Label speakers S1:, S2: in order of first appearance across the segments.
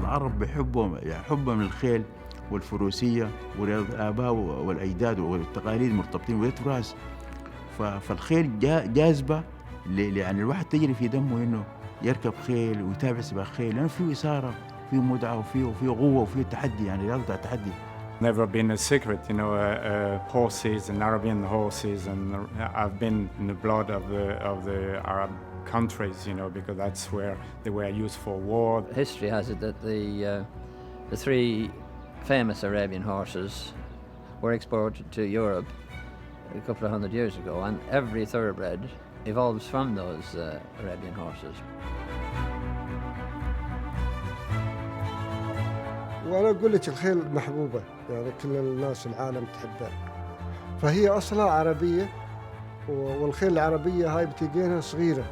S1: العرب بيحبوا يعني حبهم للخيل والفروسية ورياضة الآباء والأجداد والتقاليد مرتبطين وتراث. فالخيل جاذبة يعني الواحد تجري في دمه إنه يركب خيل ويتابع سباق خيل، لأنه فيه إثارة، فيه متعة، وفيه قوة، وفيه تحدي، يعني رياضة التحدي.
S2: Never been a secret, you know, horses and Arabian horses, and I've been in the blood of the Arab countries, you know, because that's where they were used for war.
S3: History has it that the three famous Arabian horses were exported to Europe a couple of hundred years ago, and every thoroughbred evolves from those Arabian horses.
S4: وأنا أقول لك الخيل محبوبة، يعني كل الناس العالم تحبها، فهي أصلها عربية، والخيل العربية هاي بتلقينها صغيرة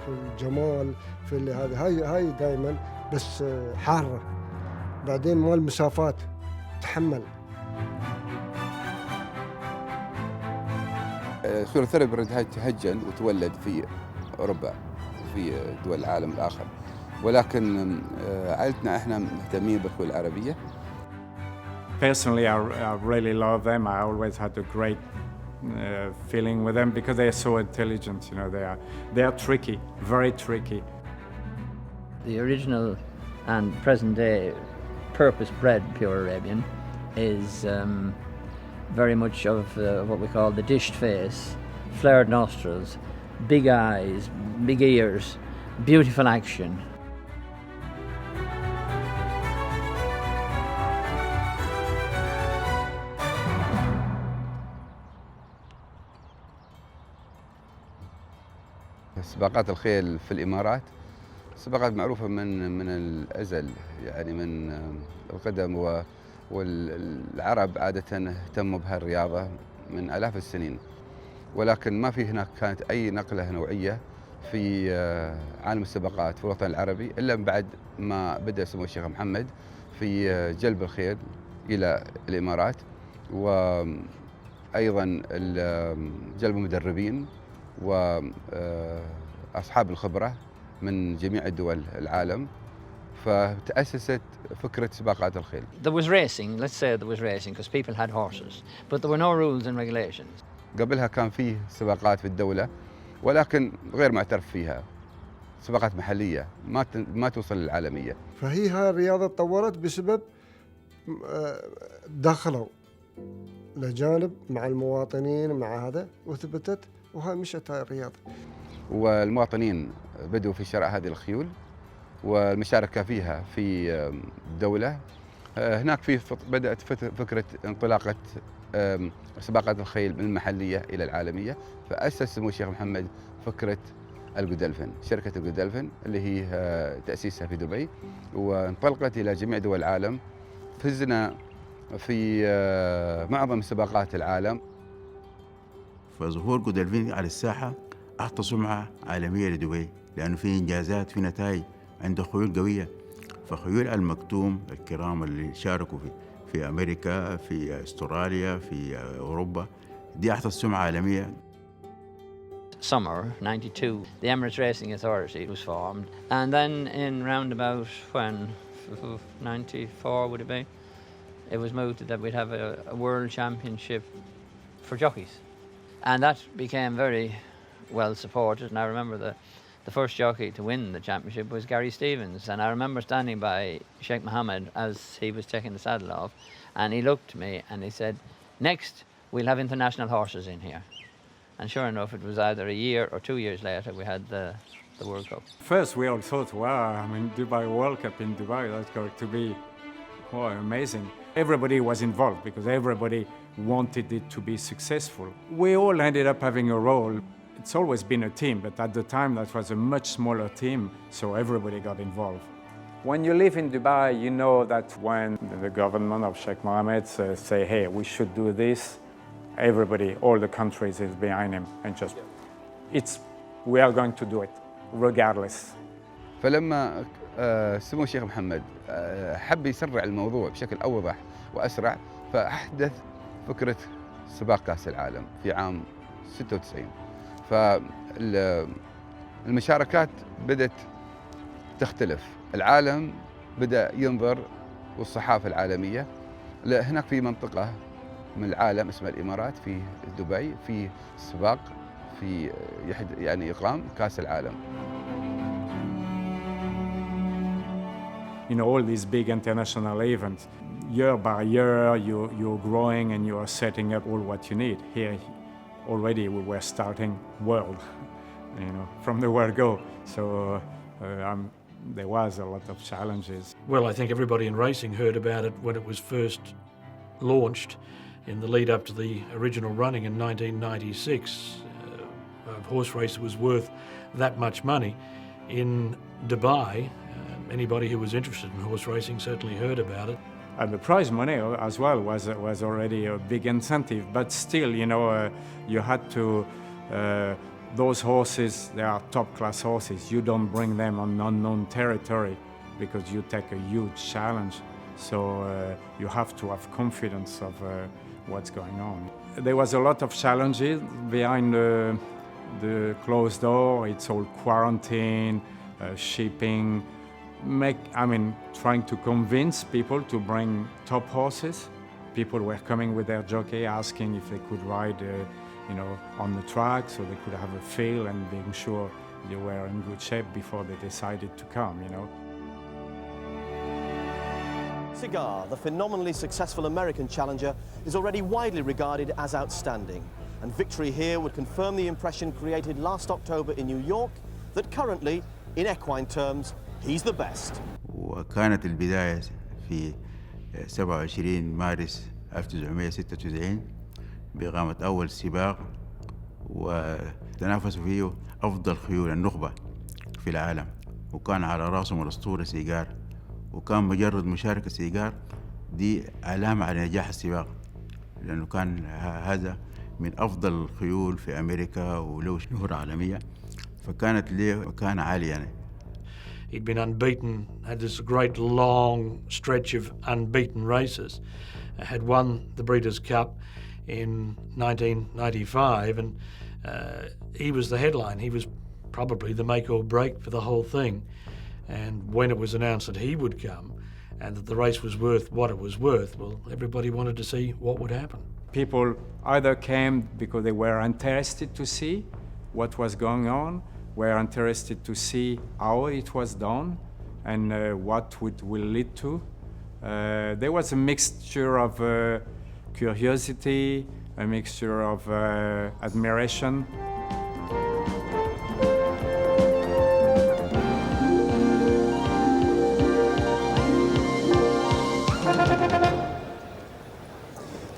S4: في الجمال، في اللي هاي دائما بس حارة، بعدين مال مسافات تحمل.
S5: خيول الثروبرد تهجن وتولد في أوروبا وفي دول العالم الآخر، ولكن عائلتنا احنا مهتمين بالخيول العربية.
S2: Personally, I really love them. I always had a great feeling with them because they are so intelligent. You know, they are tricky, very tricky.
S3: The original and present day purpose-bred pure Arabian is very much of what we call the dished face, flared nostrils, big eyes, big ears, beautiful action.
S5: سباقات الخيل في الإمارات سباقات معروفة من الأزل، يعني من القدم، والعرب عادة اهتموا بهالرياضة من آلاف السنين، ولكن ما في هناك كانت أي نقلة نوعية في عالم السباقات في الوطن العربي إلا من بعد ما بدأ سمو الشيخ محمد في جلب الخيل إلى الإمارات، وأيضا جلب مدربين وأصحاب الخبرة من جميع دول العالم، فتأسست فكرة سباقات الخيل.
S3: There was racing, let's say there was racing because people had horses, but there were no rules and regulations.
S5: قبلها كان فيه سباقات في الدولة ولكن غير معترف فيها، سباقات محلية ما توصل للعالمية.
S4: فهي هاي الرياضة تطورت بسبب دخلوا لجانب مع المواطنين مع هذا وثبتت، وهاي مشت هاي الرياضة.
S5: والمواطنين بدوا في شراء هذه الخيول والمشاركة فيها في الدولة. هناك بدأت فكرة انطلاقة سباقات الخيل من المحلية إلى العالمية، فأسس سمو الشيخ محمد فكرة القدلفن، شركة القدلفن اللي هي تأسيسها في دبي، وانطلقت إلى جميع دول العالم. فزنا في معظم سباقات العالم.
S1: فظهور قدلفن على الساحة أعطى سمعة عالمية لدبي، لأنه في إنجازات، في نتائج، عنده خيول قوية. فخيول المكتوم الكرام اللي شاركوا في أمريكا، في أستراليا، في أوروبا، دي أعطت سمعة عالمية.
S3: Summer 92, the Emirates Racing Authority was formed, and then in roundabout when 94 would it be, it was moved that we'd have a world championship for jockeys, and that became very well supported. And I remember the first jockey to win the championship was Gary Stevens, and I remember standing by Sheikh Mohammed as he was taking the saddle off, and he looked at me and he said, "Next we'll have international horses in here." And sure enough, it was either a year or 2 years later we had the World Cup.
S2: First we all thought, wow, I mean, Dubai World Cup in Dubai, that's going to be amazing. Everybody was involved because everybody wanted it to be successful. We all ended up having a role. It's always been a team, but at the time that was a much smaller team, so everybody got involved. When you live in Dubai, you know that when the government of Sheikh Mohammed say, hey, we should do this, everybody, all the countries is behind him, and just, we are going to do it, regardless.
S5: فلما سمو الشيخ محمد حب يسرع الموضوع بشكل أوضح وأسرع، فأحدث فكرة سباق كأس العالم في عام 96. فالمشاركات بدأت تختلف. العالم بدأ ينظر والصحافة العالمية. لا، هناك في منطقة من العالم اسمها الإمارات في دبي في سباق في يعني إقام كأس العالم.
S2: You know, all these big international events, year by year, you're growing and you are setting up all what you need. Here, already we were starting world, you know, from the word go. So there was a lot of challenges.
S6: Well, I think everybody in racing heard about it when it was first launched in the lead up to the original running in 1996. A horse race was worth that much money. In Dubai, anybody who was interested in horse racing certainly heard about it.
S2: And the prize money as well was already a big incentive, but still, you know, you had to, those horses, they are top-class horses. You don't bring them on unknown territory because you take a huge challenge. So you have to have confidence of what's going on. There was a lot of challenges behind the closed door. It's all quarantine, shipping, trying to convince people to bring top horses. People were coming with their jockey asking if they could ride, on the track so they could have a feel and being sure they were in good shape before they decided to come, you know.
S7: Cigar, the phenomenally successful American challenger, is already widely regarded as outstanding, and victory here would confirm the impression created last October in New York that currently, in equine terms, he's the best.
S1: وكانت البداية في 27 مارس 1996 بإقامة أول سباق، وتنافسوا فيه أفضل خيول النخبة في العالم، وكان على رأسهم الأسطورة سيجار، وكان مجرد مشاركة سيجار دي علامة على نجاح السباق، لأنه كان هذا من أفضل الخيول في أمريكا وله شهرة عالمية، فكانت له مكانة عالية يعني.
S6: He'd been unbeaten, had this great long stretch of unbeaten races, had won the Breeders' Cup in 1995, and he was the headline. He was probably the make or break for the whole thing. And when it was announced that he would come and that the race was worth what it was worth, well, everybody wanted to see what would happen.
S2: People either came because they were interested to see what was going on, were interested to see how it was done and what it will lead to. There was a mixture of curiosity, a mixture of admiration.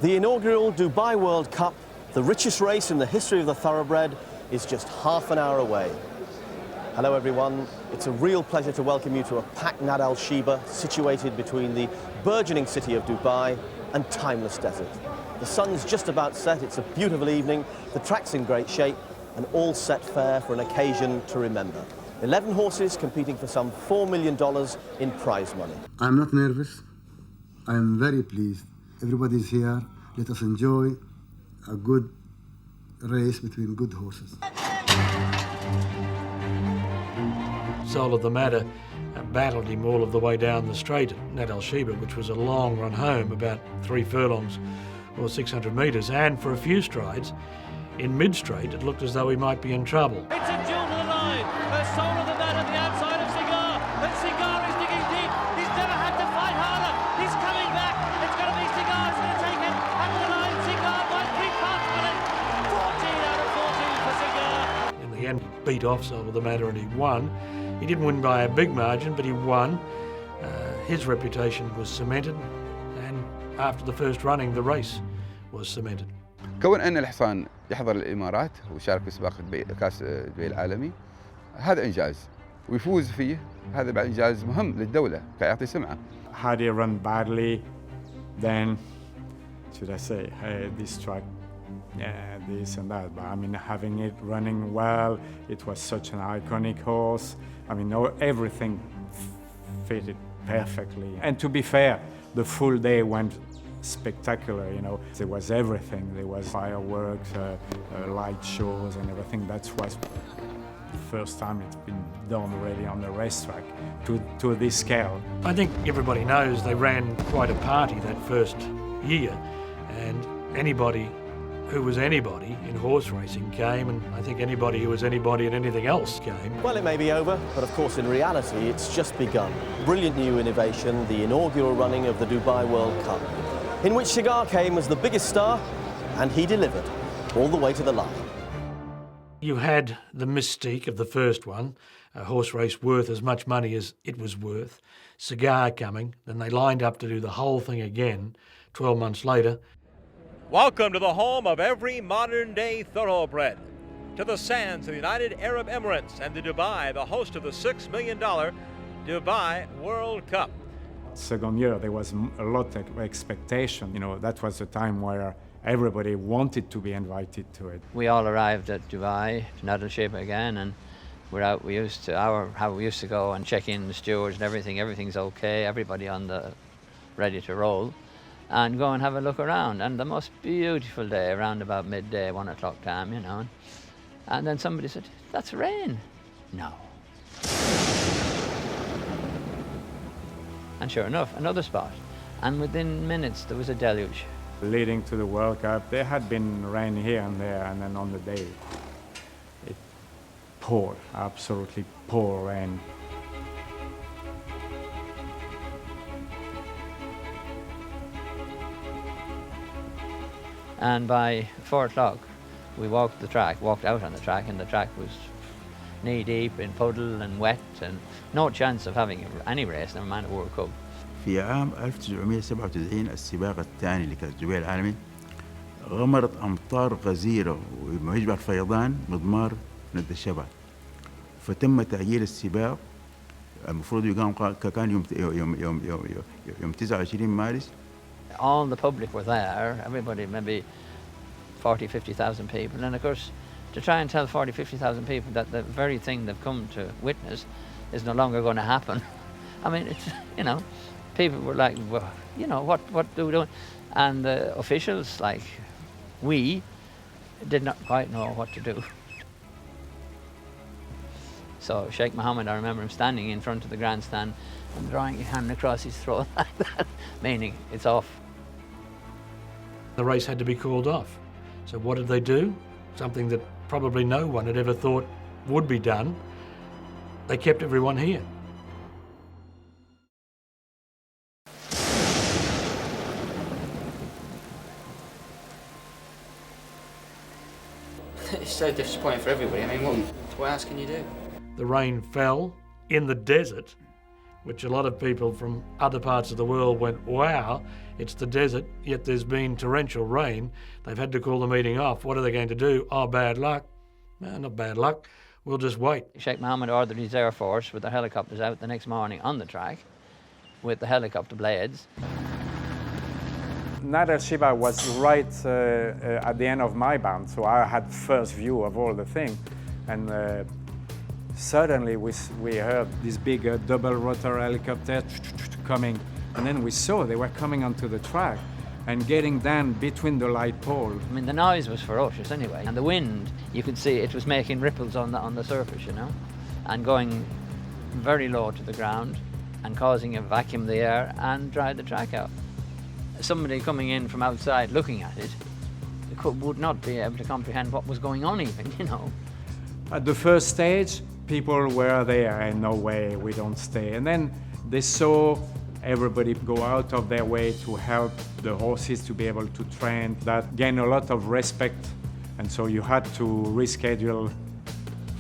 S7: The inaugural Dubai World Cup, the richest race in the history of the thoroughbred, is just half an hour away. Hello everyone, it's a real pleasure to welcome you to a packed Nad Al Sheba situated between the burgeoning city of Dubai and timeless desert. The sun's just about set, it's a beautiful evening, the track's in great shape and all set fair for an occasion to remember. 11 horses competing for some $4 million in prize money.
S8: I'm not nervous, I'm very pleased. Everybody's here, let us enjoy a good race between good horses.
S6: Soul of the Matter battled him all of the way down the straight at Nad Al Sheba, which was a long run home, about 3 furlongs or 600 metres, and for a few strides in mid-straight it looked as though he might be in trouble.
S9: It's a duel to the line. Soul of the Matter the outside of Cigar, but Cigar is digging deep. He's never had to fight harder. He's coming back. It's going to be Cigar who's going to take it up the line. Cigar by 3 parts winning. 14 out of 14 for Cigar.
S6: In the end, he beat off Soul of the Matter and he won. He didn't win by a big margin, but he won. His reputation was cemented, and after the first running, the race was cemented.
S5: كون أن الحصان يحضر الإمارات وشارك في سباق كأس دبي العالمي هذا إنجاز، ويفوز فيه هذا بعد إنجاز مهم للدولة كيعطي سمعة.
S2: Had he run badly, then should I say, hey, this track, yeah, this and that. But I mean, having it running well, it was such an iconic horse. I mean, everything fitted perfectly. And to be fair, the full day went spectacular, you know. There was everything. There was fireworks, light shows and everything. That was First time it's been done really on the racetrack to this scale.
S6: I think everybody knows they ran quite a party that first year, and anybody who was anybody in horse racing came, and I think anybody who was anybody in anything else came.
S7: Well, it may be over, but of course in reality it's just begun. Brilliant new innovation, the inaugural running of the Dubai World Cup, in which Shigar came as the biggest star, and he delivered all the way to the line.
S6: You had the mystique of the first one, a horse race worth as much money as it was worth, Cigar coming, then they lined up to do the whole thing again 12 months later.
S10: Welcome to the home of every modern-day thoroughbred, to the sands of the United Arab Emirates and to Dubai, the host of the $6 million Dubai World Cup.
S2: Second year, there was a lot of expectation. You know, that was the time where everybody wanted to be invited to it.
S3: We all arrived at Dubai to Nadal again, and we're out. How we used to go and check in the stewards and everything. Everything's okay. Everybody ready to roll, and go and have a look around. And the most beautiful day, around about midday, 1 o'clock time, you know. And then somebody said, "That's rain." No. And sure enough, another spot. And within minutes, there was a deluge.
S2: Leading to the World Cup, there had been rain here and there, and then on the day, it poured, absolutely poured rain.
S3: And by 4 o'clock, we walked out on the track, and the track was knee-deep in puddle and wet, and no chance of having any race, never mind a World Cup.
S1: في عام 1997 السباق الثاني لكأس دبي العالمي غمرت أمطار غزيرة وما يشبه الفيضان مضمار ند الشبع، فتم تأجيل السباق. المفروض يقام كان يوم 29 مارس.
S3: All the public were there, everybody, maybe 40,000-50,000 people, and of course to try and tell 40,000-50,000 people that the very thing they've come to witness is no longer going to happen. I mean, it's, you know, people were like, well, you know, what do we do? And the officials, like we, did not quite know what to do. So Sheikh Mohammed, I remember him standing in front of the grandstand and drawing his hand across his throat like that, meaning it's off.
S6: The race had to be called off. So what did they do? Something that probably no one had ever thought would be done. They kept everyone here.
S11: It's so disappointing for everybody. I mean, what else can you do?
S6: The rain fell in the desert, which a lot of people from other parts of the world went, wow, it's the desert, yet there's been torrential rain. They've had to call the meeting off. What are they going to do? Oh, bad luck. No, not bad luck. We'll just wait.
S3: Sheikh Mohammed ordered his Air Force with their helicopters out the next morning on the track with the helicopter blades.
S2: Nadal Shiba was right at the end of my band, so I had first view of all the thing. And suddenly we heard this big double rotor helicopter coming, and then we saw they were coming onto the track and getting down between the light pole.
S3: I mean, the noise was ferocious anyway, and the wind, you could see it was making ripples on the surface, you know, and going very low to the ground and causing a vacuum of the air and dry the track out. Somebody coming in from outside looking at it would not be able to comprehend what was going on even, you know.
S2: At the first stage, people were there, and no way, we don't stay. And then they saw everybody go out of their way to help the horses to be able to train. That gained a lot of respect, and so you had to reschedule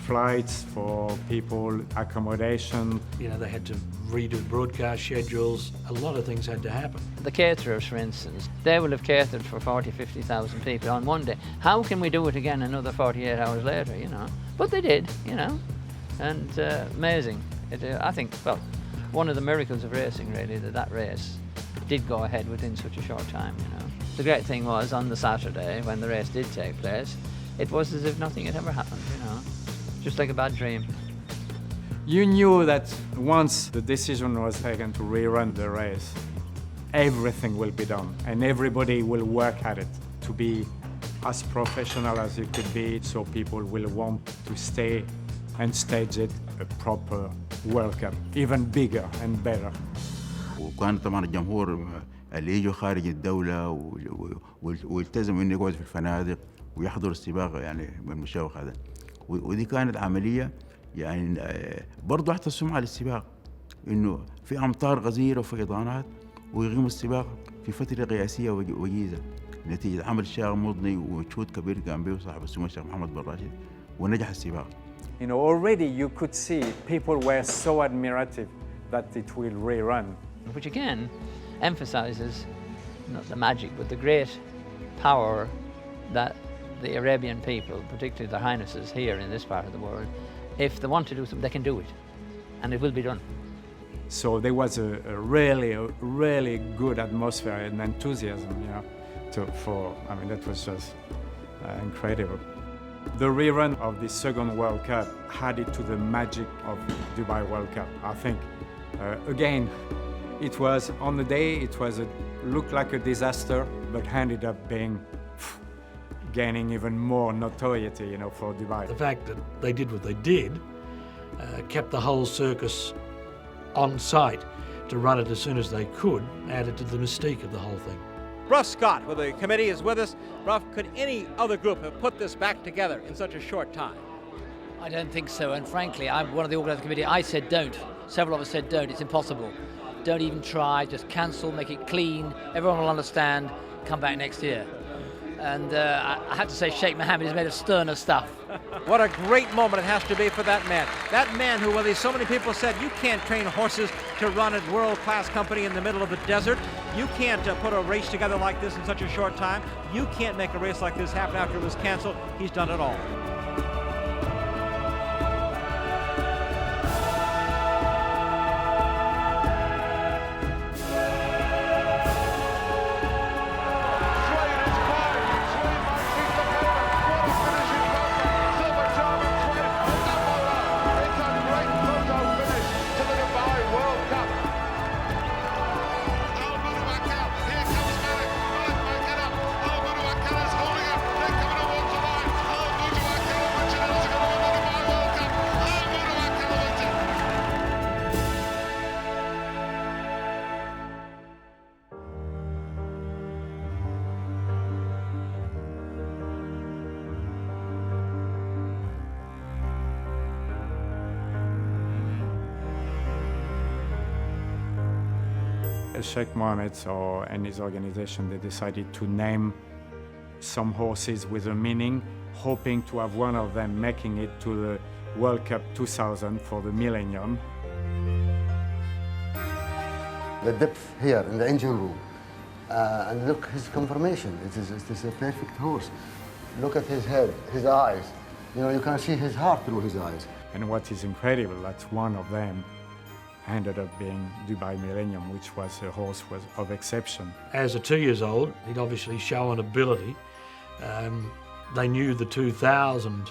S2: flights for people, accommodation.
S6: You know, they had to redo broadcast schedules. A lot of things had to happen.
S3: The caterers, for instance, they will have catered for 40,000-50,000 people on one day. How can we do it again another 48 hours later, you know? But they did, you know, and amazing. I think, well, one of the miracles of racing, really, that race did go ahead within such a short time, you know. The great thing was, on the Saturday, when the race did take place, it was as if nothing had ever happened, you know, just like a bad dream.
S2: You knew that once the decision was taken to rerun the race, everything will be done, and everybody will work at it to be as professional as it could be, so people will want to stay and staged a proper World Cup, even bigger and better.
S1: وكان طبعا الجمهور اللي يجوا خارج الدولة والتزموا انه يقعدوا في الفنادق ويحضروا السباق يعني بالمشوق هذا. ودي كانت عملية يعني برضو أعطت السمعة للسباق انه في امطار غزيرة وفيضانات ويقيموا السباق في فترة قياسية وجيزة نتيجة عمل الشيخ مضني وجهود كبير قام به صاحب السمو الشيخ محمد بن راشد ونجح السباق.
S2: You know, already you could see people were so admirative that it will rerun.
S3: Which again emphasizes not the magic, but the great power that the Arabian people, particularly their highnesses here in this part of the world, if they want to do something, they can do it, and it will be done.
S2: So there was a really good atmosphere and enthusiasm, you know, I mean, that was just incredible. The rerun of the second World Cup added to the magic of Dubai World Cup. I think, again, it was, on the day, it looked like a disaster, but ended up gaining even more notoriety, you know, for Dubai.
S6: The fact that they did what they did kept the whole circus on site to run it as soon as they could, added to the mystique of the whole thing.
S10: Ruff Scott with the committee is with us. Ruff, could any other group have put this back together in such a short time?
S12: I don't think so, and frankly, I'm one of the organising committee. I said don't. Several of us said don't. It's impossible. Don't even try. Just cancel, make it clean. Everyone will understand. Come back next year. And I have to say, Sheikh Mohammed is made of sterner stuff.
S10: What a great moment it has to be for that man. That man who, well, so many people said, you can't train horses to run a world-class company in the middle of the desert. You can't put a race together like this in such a short time. You can't make a race like this happen after it was canceled. He's done it all.
S2: Sheikh Mohammed and his organization, they decided to name some horses with a meaning, hoping to have one of them making it to the World Cup 2000 for the millennium.
S8: The depth here in the engine room, and look his conformation. It is a perfect horse. Look at his head, his eyes. You know, you can see his heart through his eyes.
S2: And what is incredible, that one of them ended up being Dubai Millennium, which was a horse of exception.
S6: As a 2 years old, he'd obviously shown ability. They knew the 2000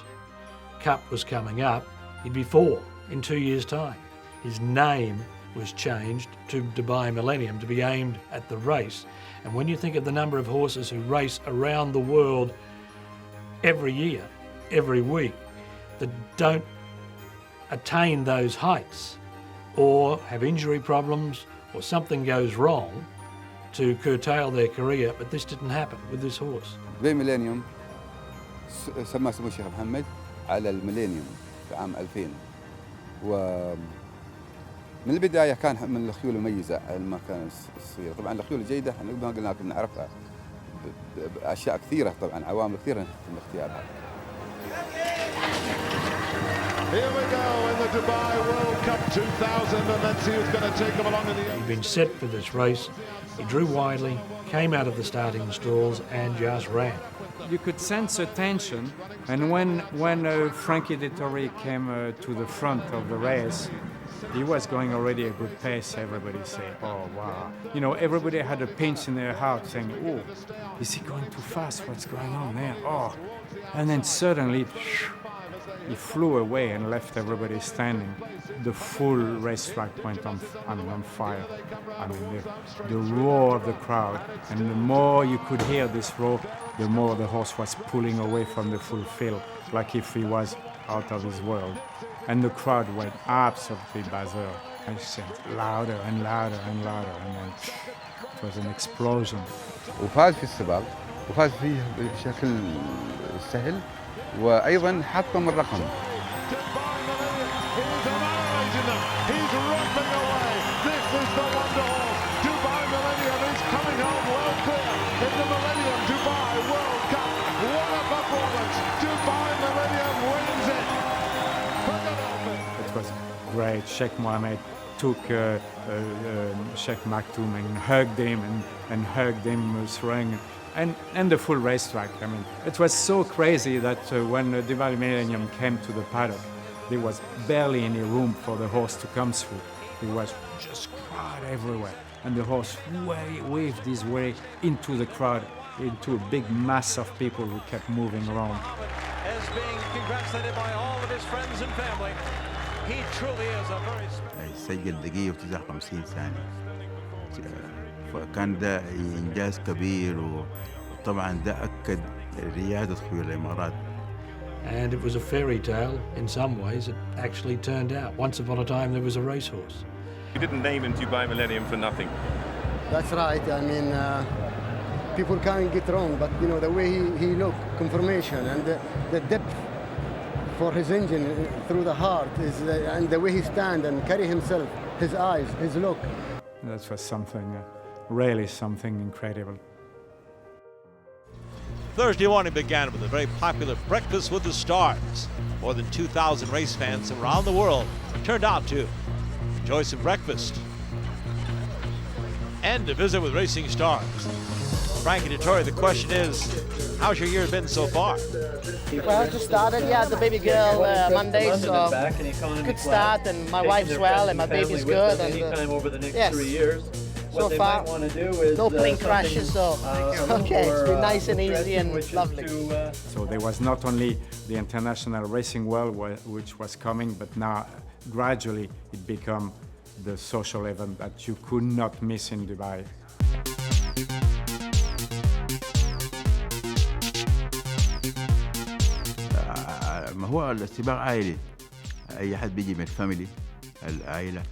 S6: Cup was coming up. He'd be 4 in 2 years' time. His name was changed to Dubai Millennium to be aimed at the race. And when you think of the number of horses who race around the world every year, every week, that don't attain those heights, or have injury problems, or something goes wrong to curtail their career, but this didn't happen with this horse.
S5: دبي ميلينيوم سماه سمو الشيخ محمد على الميلينيوم في عام 2000 ومن البداية كان من الخيول المميزة لما كان صغير. طبعا الخيول الجيدة احنا ما قلنا لكم نعرفها بأشياء كثيرة، طبعا عوامل كثيرة من اختيارها.
S13: Here we go in the Dubai World Cup 2000, and let's see who's going to take them along in the end.
S6: He'd been set for this race. He drew widely, came out of the starting stalls and just ran.
S2: You could sense a tension, and when Frankie Dettori came to the front of the race, he was going already a good pace. Everybody said, oh wow. You know, everybody had a pinch in their heart saying, oh, is he going too fast? What's going on there? Oh. And then suddenly, he flew away and left everybody standing. The full racetrack went on fire. I mean, the roar of the crowd, and the more you could hear this roar, the more the horse was pulling away from the full field, like if he was out of his world. And the crowd went absolutely berserk. I said louder and louder and louder, and then it was an explosion.
S5: وفاز في السباق وفاز فيه بشكل سهل وأيضا حطم الرقم.
S13: He's romping away. This is the wonder horse. Dubai Millennium is coming home well clear in the Millennium Dubai World Cup. What a performance. Dubai Millennium wins it.
S2: It was great. Sheikh Mohammed took Sheikh Maktoum and hugged him and hugged him, throwing and the full racetrack. I mean, it was so crazy that when Dubai Millennium came to the paddock, there was barely any room for the horse to come through. There was just crowd everywhere. And the horse waved his way into the crowd, into a big mass of people who kept moving around.
S10: Is being congratulated by all of his friends and family. He truly is a very
S1: سجل دقيقة و59 ثانية. فكان ده إنجاز كبير وطبعا ده أكد ريادة خيول الإمارات.
S6: And it was a fairy tale in some ways. It actually turned out. Once upon a time, there was a racehorse.
S14: You didn't name him Dubai Millennium for nothing.
S8: That's right. I mean, people can't get wrong, but you know the way he looked, confirmation, and the depth for his engine through the heart is, and the way he stand and carry himself, his eyes, his look.
S2: That was something, really something incredible.
S15: Thursday morning began with a very popular breakfast with the stars. More than 2,000 race fans around the world turned out to enjoy some breakfast and to visit with racing stars. Frankie Dettori, the question is, how's your year been so far?
S16: Well, just started, yeah, the baby girl Monday, so good start, and my wife's well, and my baby's good, and yes. So far, no plane crashes, so okay, it's been nice and easy and lovely.
S2: So there was not only the international racing world which was coming, but now gradually it became the social event that you could not miss in Dubai.
S1: ما هو السباق عائلي، أي حد بيجي من الفاميلي، العائلة،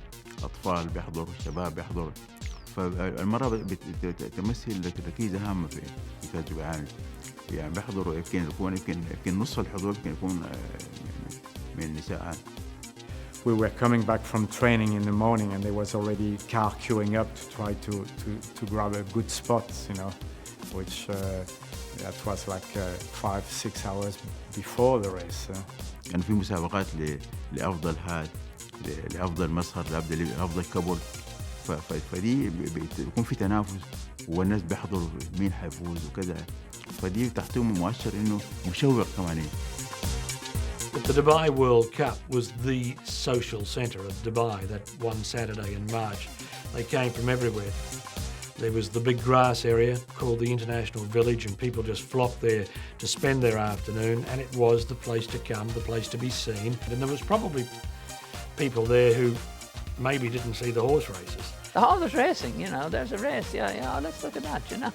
S1: أطفال بيحضروا، شباب بيحضروا. فالمرة بتمثل ركيزة هامة في كأس دبي عام. يعني بيحضروا يمكن نصف الحضور يكون من النساء.
S2: We were coming back from training in the morning, and there was already car queuing up to try to grab a good spot, you know, which that was like 5-6 hours before the race.
S1: كان في مسابقات لأفضل هاد، لأفضل مسهر، لأفضل كبل. فدي بيكون في تنافس والناس بيحضروا مين حيفوز وكذا. فدي تعطيهم مؤشر إنه مشوق كمان.
S6: But the Dubai World Cup was the social centre of Dubai that one Saturday in March. They came from everywhere. There was the big grass area called the International Village, and people just flocked there to spend their afternoon, and it was the place to come, the place to be seen. And there was probably people there who maybe didn't see the horse races.
S3: The horse racing, you know, there's a race, yeah, let's look at that, you know.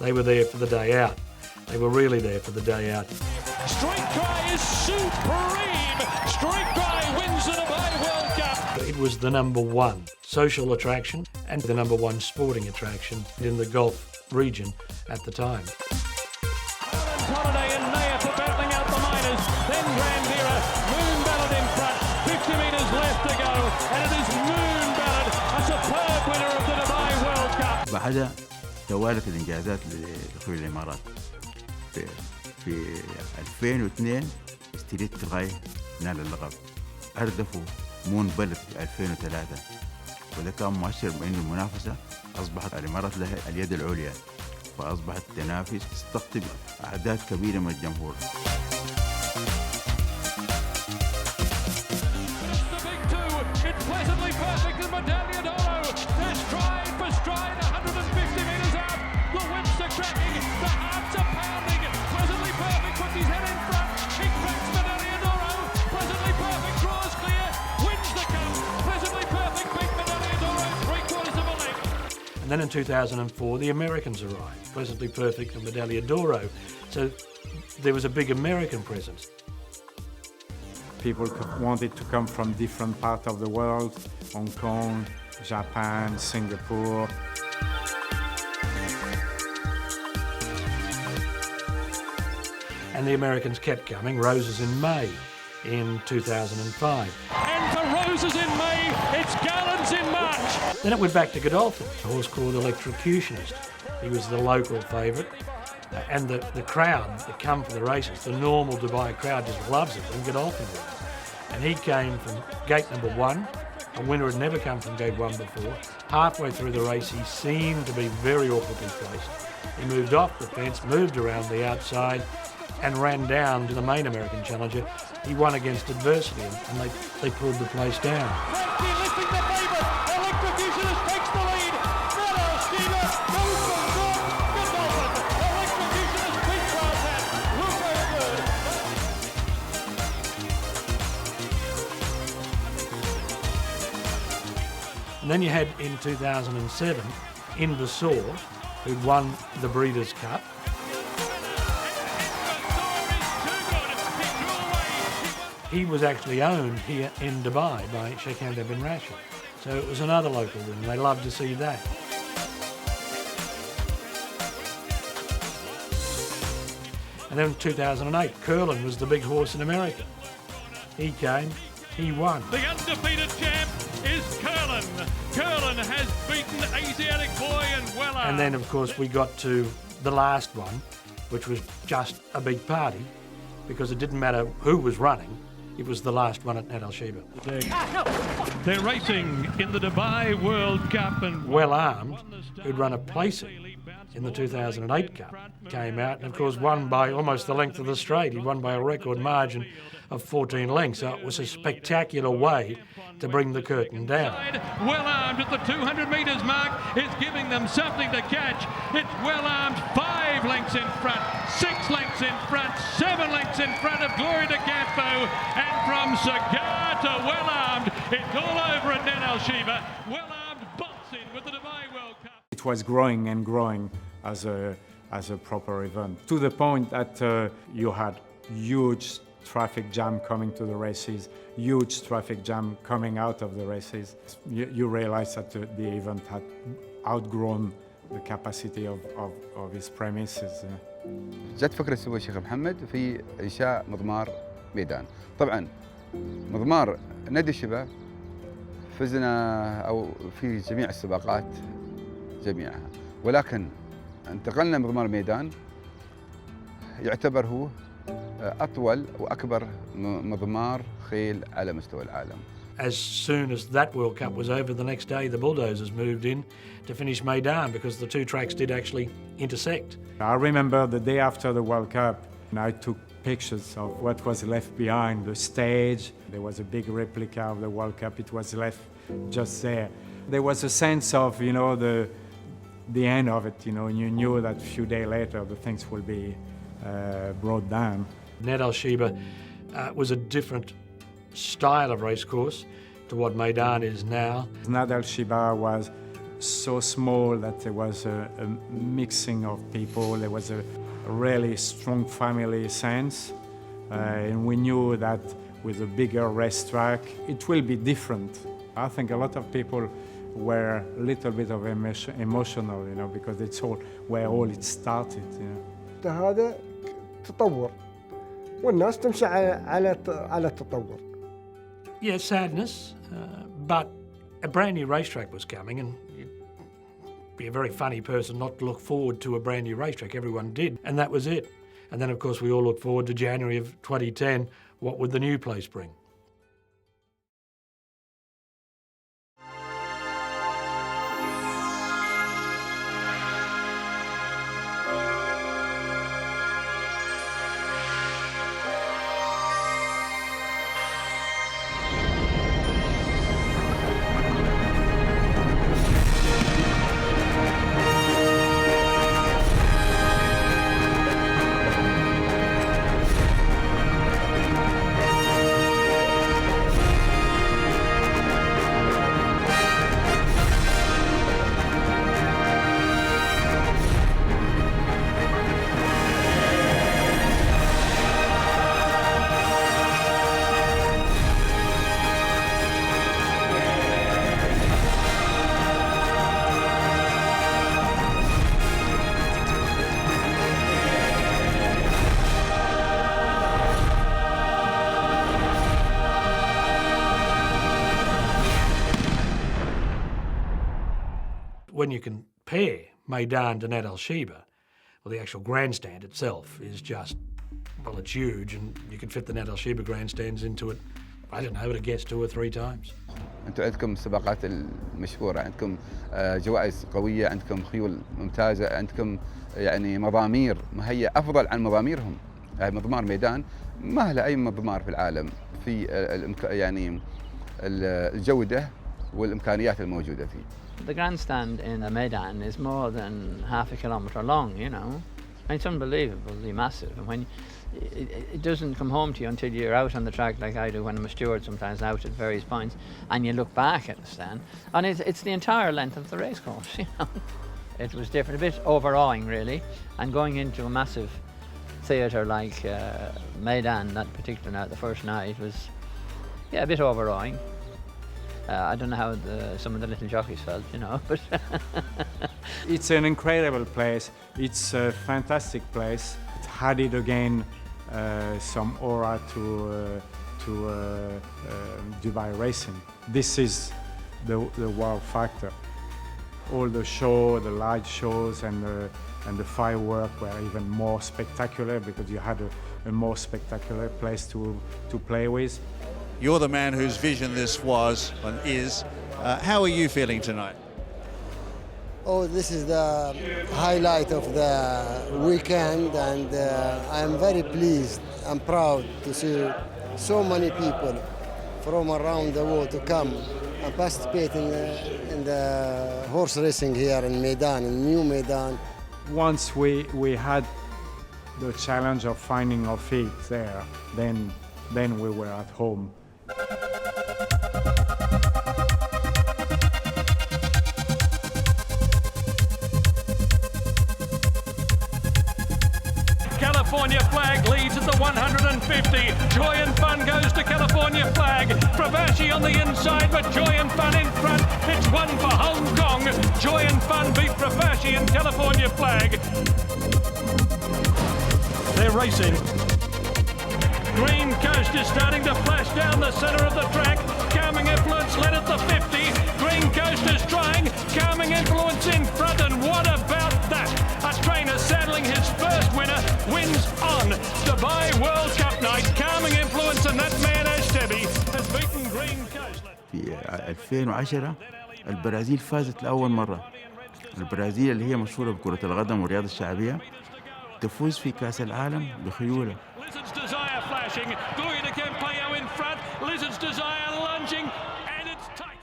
S6: They were there for the day out. They were really there for the day out.
S9: Strike Cry is supreme! Strike Cry wins the Dubai World Cup!
S6: It was the #1 social attraction and the #1 sporting attraction in the Gulf region at the time.
S9: Holiday and Naya for battling out the minors, then Grandira, Moon Ballad in front, 50 metres left to go, and it is Moon Ballad, a superb winner of the Dubai World Cup.
S1: بعدها توالت الإنجازات لدخول الإمارات. في 2002 استريت غاي نال اللقب. أردفوا مون بلد في 2003، وده كان مؤشر بأن المنافسة أصبحت الإمارات لها اليد العليا، فأصبحت التنافس تستقطب أعداد كبيرة من الجمهور.
S6: And then in 2004, the Americans arrived, Pleasantly Perfect and Medaglia d'Oro. So So there was a big American presence.
S2: People wanted to come from different parts of the world, Hong Kong, Japan, Singapore.
S6: And the Americans kept coming, Roses in May in 2005.
S9: And for Roses in May, it's Gallons in March.
S6: Then it went back to Godolphin, a horse called Electrocutionist. He was the local favourite. And the crowd that come for the races, the normal Dubai crowd just loves it when Godolphin wins. And he came from gate number 1. A winner had never come from gate 1 before. Halfway through the race, he seemed to be very awkwardly placed. He moved off the fence, moved around the outside, and ran down to the main American challenger. He won against adversity, and they pulled the place down.
S9: Frankie lifting the favourite. Electrocutionist takes the lead. Meadow Steeler goes from Godolphin. Electrocutionist beats Tarzan. Lupo good.
S6: And then you had in 2007, Inversor, who'd won the Breeders' Cup. He was actually owned here in Dubai by Sheikh Hamad bin Rashid. So it was another local win. They loved to see that. And then in 2008, Curlin was the big horse in America. He came, he won.
S9: The undefeated champ is Curlin. Curlin has beaten Asiatic Boy and Weller.
S6: And then, of course, we got to the last one, which was just a big party, because it didn't matter who was running. It was the last one at Al Sheba.
S9: They're racing in the Dubai World Cup and
S6: Well Armed, who'd run a placing in the 2008 Cup, came out and of course won by almost the length of the straight. He won by a record margin of 14 lengths. So it was a spectacular way to bring the curtain down.
S9: Well Armed at the 200 metres mark is giving them something to catch. It's Well Armed 5 lengths in front, 6 lengths in front, 7 lengths in front of Glory de Campo, and from Cigar to Well Armed, it's all over at Al Sheba. Well Armed bolts in with the Dubai World Cup.
S2: It was growing and growing as a proper event, to the point that you had huge traffic jam coming to the races, huge traffic jam coming out of the races. You realize that the event had outgrown the capacity of its premises.
S5: جت فكرة سوى الشيخ محمد في إنشاء مضمار ميدان. طبعا مضمار نادي الشبا فزنا أو في جميع السباقات جميعها، ولكن انتقلنا مضمار ميدان يعتبر هو أطول وأكبر مضمار خيل على مستوى العالم.
S6: As soon as that World Cup was over, the next day the bulldozers moved in to finish Meydan because the two tracks did actually intersect.
S2: I remember the day after the World Cup, and I took pictures of what was left behind the stage. There was a big replica of the World Cup. It was left just there. There was a sense of, you know, the end of it, you know, and you knew that a few days later the things will be brought down.
S6: Al Sheba was a different style of racecourse to what Meydan is now.
S2: Al Sheba was so small that there was a mixing of people. There was a really strong family sense, and we knew that with a bigger racetrack it will be different. I think a lot of people were a little bit of emotional, you know, because it's all where all it started, you know.
S4: هذا تطور والناس تمشي على التطور.
S6: Yeah, sadness, but a brand new racetrack was coming, and you'd be a very funny person not to look forward to a brand new racetrack. Everyone did, and that was it. And then, of course, we all looked forward to January of 2010. What would the new place bring? when you compare Meydan to Nat Al Sheba, well, the actual grandstand itself is just, well, it's huge, and you can fit the Nat Al Sheba grandstands into it, I don't know, but it gets 2 or 3 times.
S5: انتم عندكم السباقات المشهوره، عندكم جوائز قويه، عندكم خيول ممتازه، عندكم يعني مضامير مهيئه افضل عن مضاميرهم. يعني مضمار ميدان ما له اي مضمار في العالم في يعني الجوده والامكانيات الموجوده فيه.
S3: The grandstand in the Meydan is more than half a kilometre long, you know. It's unbelievably massive, and when it doesn't come home to you until you're out on the track, like I do when I'm a steward sometimes out at various points, and you look back at the stand, and it's the entire length of the racecourse, you know. It was different, a bit overawing really, and going into a massive theatre like Meydan, that particular night, the first night, was a bit overawing. I don't know how some of the little jockeys felt, you know, but
S2: it's an incredible place. It's a fantastic place. It added again some aura to Dubai racing. This is the wow factor. All the show, the light shows, and the fireworks were even more spectacular because you had a more spectacular place to play with.
S15: You're the man whose vision this was and is. How are you feeling tonight?
S8: Oh, this is the highlight of the weekend, and I am very pleased and proud to see so many people from around the world to come and participate in the horse racing here in Meydan, in New Meydan.
S2: Once we had the challenge of finding our feet there, then we were at home.
S17: California flag leads at the 150. Joy and Fun goes to California flag. Pravashi on the inside, but Joy and Fun in front. It's one for Hong Kong. Joy and Fun beat Pravashi and California flag. They're racing. Green Coast is starting to flash down the centre of the track. Calming Influence led at the 50. Green Coast is trying. Calming Influence in front, and what about that? A trainer saddling his first winner wins on Dubai World Cup night. Calming Influence and that man Ashtabi has beaten Green Coast.
S1: في 2010 البرازيل فازت لأول مرة. البرازيل اللي هي مشهورة بكرة القدم والرياضة الشعبية تفوز في كأس العالم بخيولة.
S17: Lizard's Desire flashing, Gloria de Campeo in front, Lizard's Desire lunging, and it's tight.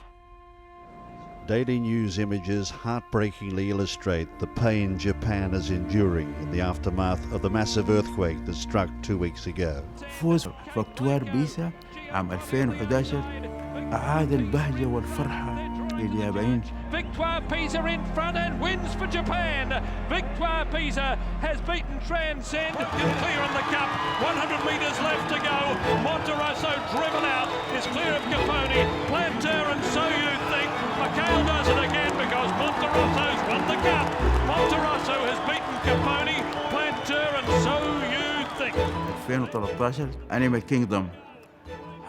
S15: Daily news images heartbreakingly illustrate the pain Japan is enduring in the aftermath of the massive earthquake that struck 2 weeks ago.
S1: فوز فاكتوار بيسا عام 2011 أعاد البهجة والفرحة لليابانيين.
S17: Victoire Pisa in front and wins for Japan. Victoire Pisa has beaten Transcend and clear on the cup. 100 metres left to go. Monterosso driven out is clear of Capone. Planter and So You Think. Mikhail does it again because Monterosso's won the cup. Monterosso has beaten Capone, Planter and So You Think.
S1: 2013 Animal Kingdom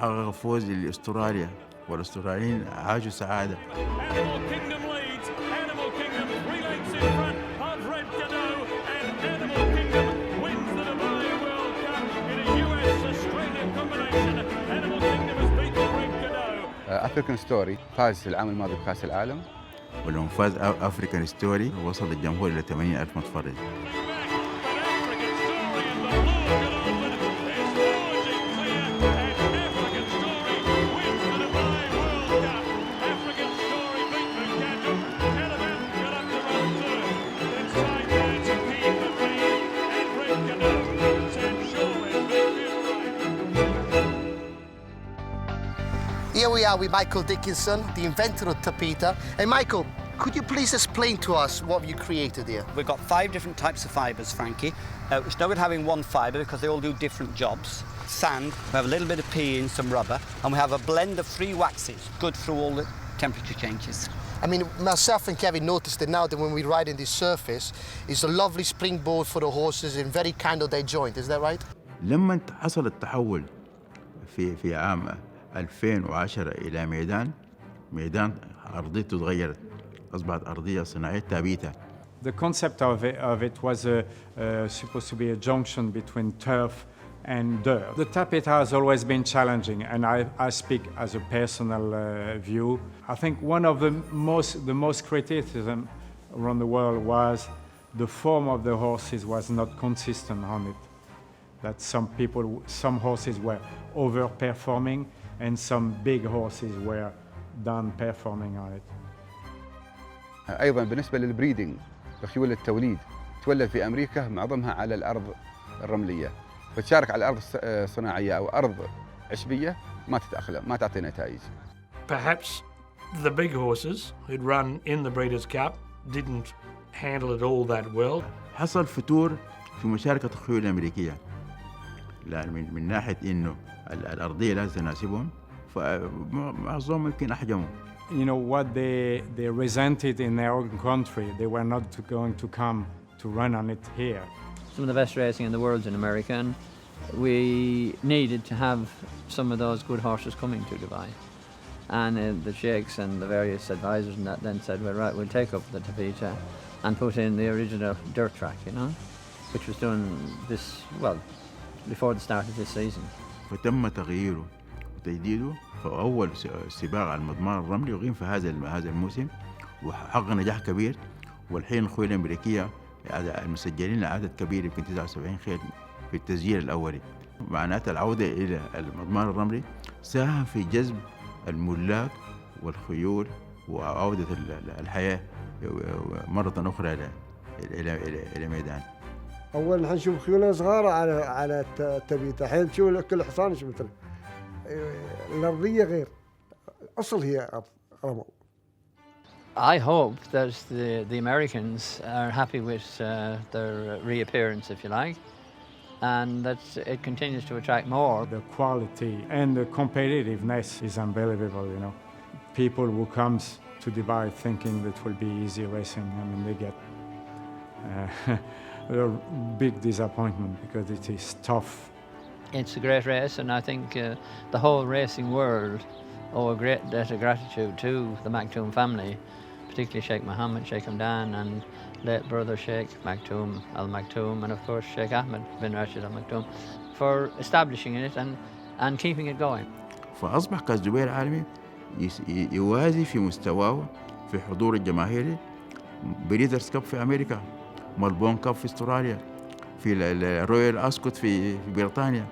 S1: حقق فوز لأستراليا والاستراليين عاشوا سعادة.
S17: Animal Kingdom leads. Animal Kingdom 3 lengths in front of Red Cadeau, and Animal Kingdom wins the Dubai World Cup in a US-Australian combination. Animal Kingdom has beaten Red Cadeau.
S5: أفريكان ستوري فاز العام الماضي بكأس العالم.
S1: ولما فاز أفريكان ستوري وصل الجمهور إلى 80,000 متفرج.
S16: Here we are with Michael Dickinson, the inventor of tapeta. Hey Michael, could you please explain to us what you created here?
S18: We've got 5 different types of fibres, Frankie. We start with having one fibre because they all do different jobs. Sand, we have a little bit of PE and some rubber, and we have a blend of 3 waxes, good through all the temperature changes.
S16: I mean, myself and Kevin noticed that now that when we ride in this surface, it's a lovely springboard for the horses and very kind of their joint, is that right?
S1: لما حصل التحول في عام 2010 إلى ميدان أرضيته تغيرت. أصبحت أرضية صناعية تابيتة.
S2: The concept of it was supposed to be a junction between turf and dirt. The tapeta has always been challenging, and I speak as a personal view. I think one of the most criticism around the world was the form of the horses was not consistent on it. That some horses were overperforming, and some big horses were downperforming on it.
S5: أيضاً بالنسبة للبريدنج بخيول التوليد تولد في أمريكا معظمها على الأرض الرملية، فتشارك على الأرض الصناعية أو أرض عشبية ما تتأقلم، ما تعطي نتائج.
S6: Perhaps the big horses who'd run in the Breeders' Cup didn't handle it all that well.
S1: حصل فتور في مشاركة الخيول الأمريكية، لا من ناحية إنه الأرضية لا تناسبهم، فمعظمهم يمكن أحجموا.
S2: You know what they resented in their own country, they were not going to come to run on it here.
S3: Some of the best racing in the world's in America, and we needed to have some of those good horses coming to Dubai. And the sheikhs and the various advisors and that then said, well, right, we'll take up the tapeta and put in the original dirt track, you know, which was done before the start of this season.
S1: فتم تغييره وتجديده، فأول سباق على المضمار الرملي يقيم في هذا الموسم وحقق نجاح كبير. والحين الخيول الأمريكية المسجلين عدد كبير يمكن 79 خيل في التسجيل الأولي. معناتها العودة إلى المضمار الرملي ساهم في جذب الملاك والخيول وعودة الحياة مرة أخرى إلى ميدان.
S4: أول نشوف خيولنا صغار على التبيتة، الحين تشوف كل حصان شو مثل الأرضية غير أصل هي رمل.
S3: I hope that the Americans are happy with their reappearance, if you like, and that it continues to attract more.
S2: The quality and the competitiveness is unbelievable, you know. People who comes to Dubai thinking that will be easy racing, I mean, they get a big disappointment because it is tough.
S3: It's a great race, and I think the whole racing world owe a great debt of gratitude to the Maktoum family, particularly Sheikh Mohammed, Sheikh Hamdan, and late brother Sheikh Maktoum Al Maktoum, and of course Sheikh Ahmed bin Rashid Al Maktoum, for establishing it and keeping it going.
S1: فأصبح كأس دبي العالمي يوازي في مستواه في حضور الجماهيري بريدرز كاب في أمريكا، ملبون كاب في استراليا، في الرويال أسكوت في بريطانيا.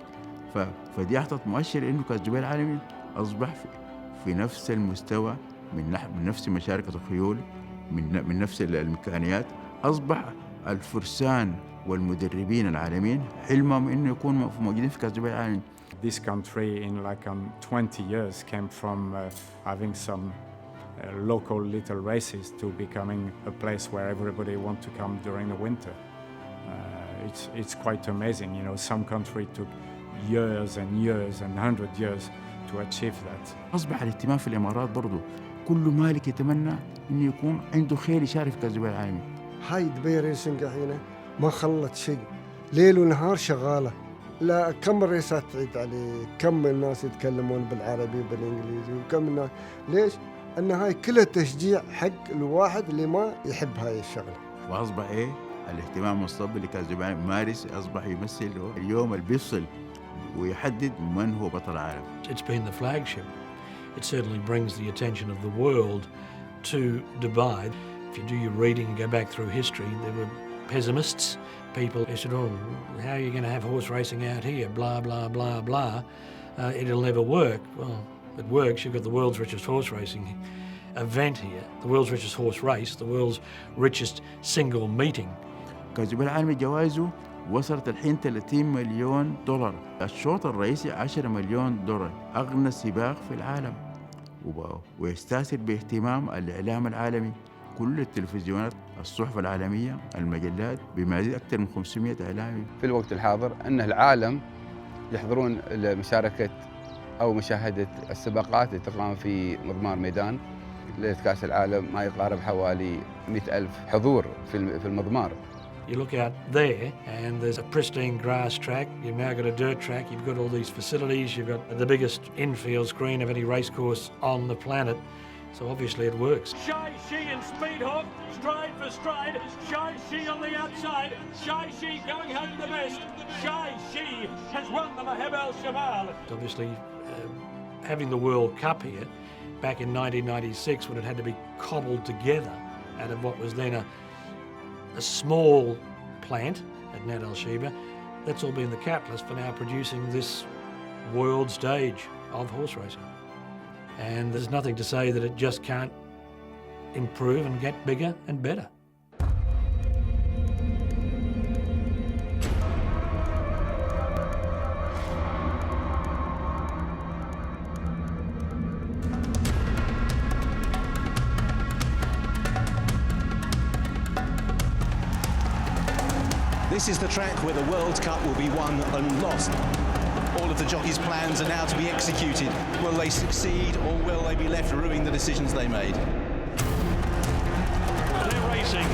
S1: فدي أعطت مؤشر إنه كأس دبي العالمي أصبح في نفس المستوى من نفس مشاركة الخيول، من نفس الإمكانيات. أصبح الفرسان والمدربين العالميين حلمهم إنه يكونوا موجودين في كأس دبي العالمي.
S2: This country in 20 years came from having some local little races to becoming a place where everybody wants to come during the winter. It's quite amazing, you know. Some country took years and years and 100 years to achieve that.
S1: أصبح الاهتمام في الإمارات برضو، كل مالك يتمنى إنه يكون عنده خيل يشارك في كأس دبي العالمي.
S4: هاي دبي ريسنج الحين ما خلت شيء، ليل ونهار شغالة. لا كم الريسات تعيد عليه، كم الناس يتكلمون بالعربي وبالإنجليزي، وكم الناس ليش؟ أن هاي كلها تشجيع حق الواحد اللي ما يحب هاي الشغلة.
S1: وأصبح الاهتمام المستقبل لكأس دبي العالمي مارس أصبح يمثل اليوم اللي بيفصل ويحدد من هو بطل العالم.
S6: It's been the flagship. It certainly brings the attention of the world to Dubai. If you do your reading and go back through history, there were pessimists, people who said, oh, how are you going to have horse racing out here, blah, blah, blah, blah. It'll never work. Well, it works. You've got the world's richest horse racing event here, the world's richest horse race, the world's richest single meeting.
S1: كأس دبي العالمي جوائزه وصلت الحين 30 مليون دولار، الشوط الرئيسي 10 مليون دولار، أغنى سباق في العالم، ويستأثر باهتمام الإعلام العالمي، كل التلفزيونات، الصحف العالمية، المجلات، بما يزيد أكثر من 500 إعلامي.
S5: في الوقت الحاضر أن العالم يحضرون مشاركة أو مشاهدة السباقات اللي تقام في مضمار ميدان لكأس العالم، ما يقارب حوالي 100,000 حضور في المضمار.
S6: You look out there and there's a pristine grass track, you've now got a dirt track, you've got all these facilities, you've got the biggest infield screen of any racecourse on the planet. So obviously it works.
S17: Shai Shi and Speedhawk, stride for stride. Shai Shi on the outside. Shai Shi going home the best. Shai Shi has won the Maheb El Shamal.
S6: Obviously, having the World Cup here back in 1996, when it had to be cobbled together out of what was then a small plant at Nad Al Sheba, that's all been the catalyst for now producing this world stage of horse racing. And there's nothing to say that it just can't improve and get bigger and better.
S19: This is the track where the World Cup will be won and lost. All of the jockeys' plans are now to be executed. Will they succeed, or will they be left ruining the decisions they made?
S17: They're racing